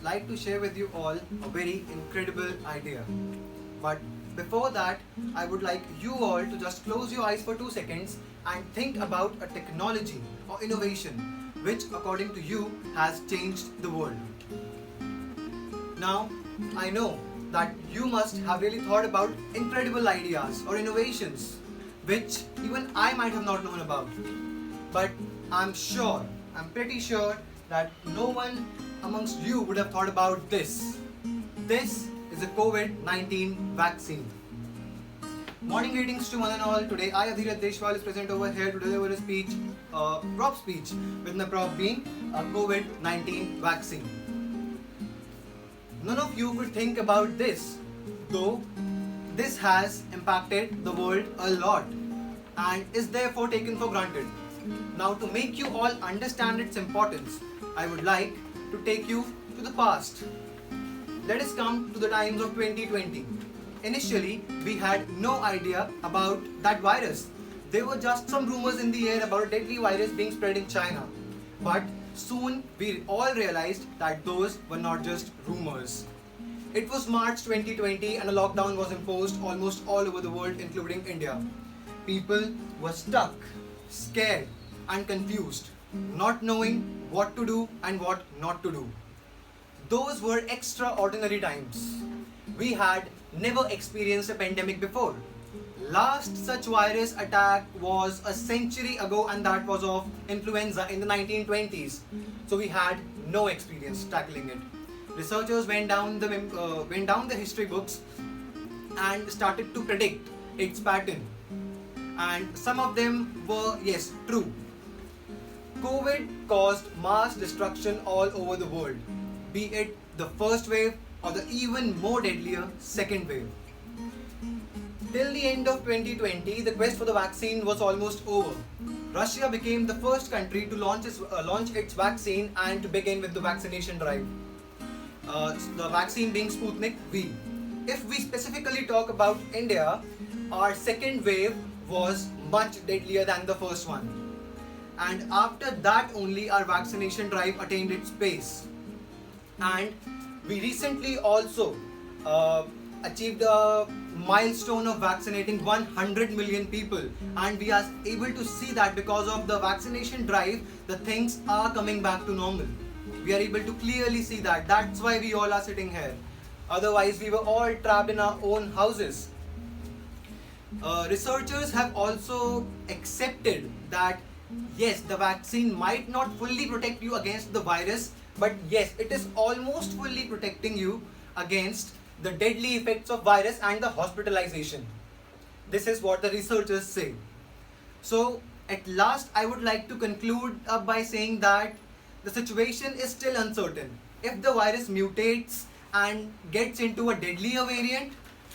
like to share with you all a very incredible idea. But before that, I would like you all to just close your eyes for 2 seconds and think about a technology or innovation which, according to you, has changed the world. Now, I know that you must have really thought about incredible ideas or innovations which even I might have not known about. But I'm pretty sure that no one amongst you would have thought about this. This is a COVID-19 vaccine. Morning greetings to one and all. Today I, Adhirat Deshwal, is present over here to deliver a speech, prop speech, with my prop being a COVID-19 vaccine. None of you could think about this, though this has impacted the world a lot and is therefore taken for granted. Now, to make you all understand its importance, I would like to take you to the past. Let us come to the times of 2020. Initially, we had no idea about that virus. There were just some rumors in the air about a deadly virus being spread in China. But soon we all realized that those were not just rumors. It was March 2020 and a lockdown was imposed almost all over the world, including India. People were stuck, scared, and confused, not knowing what to do and what not to do. Those were extraordinary times. We had never experienced a pandemic before. Last such virus attack was a century ago, and that was of influenza in the 1920s. So we had no experience tackling it. Researchers went down the history books and started to predict its pattern. And some of them were, yes, true. COVID caused mass destruction all over the world, be it the first wave or the even more deadlier second wave. Till the end of 2020, the quest for the vaccine was almost over. Russia became the first country to launch its vaccine and to begin with the vaccination drive. The vaccine being Sputnik V. If we specifically talk about India, our second wave was much deadlier than the first one. And after that only our vaccination drive attained its pace. And we recently also achieved a milestone of vaccinating 100 million people, and we are able to see that because of the vaccination drive, the things are coming back to normal. We are able to clearly see that. That's why we all are sitting here. Otherwise, we were all trapped in our own houses. Researchers have also accepted that yes, the vaccine might not fully protect you against the virus, but yes, it is almost fully protecting you against the deadly effects of virus and the hospitalization. This is what the researchers say. So, at last, I would like to conclude by saying that the situation is still uncertain. If the virus mutates and gets into a deadlier variant,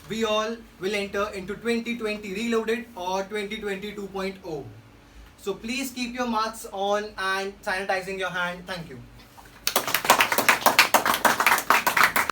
we all will enter into 2020 Reloaded or 2020 2.0. So please keep your masks on and sanitizing your hand. Thank you.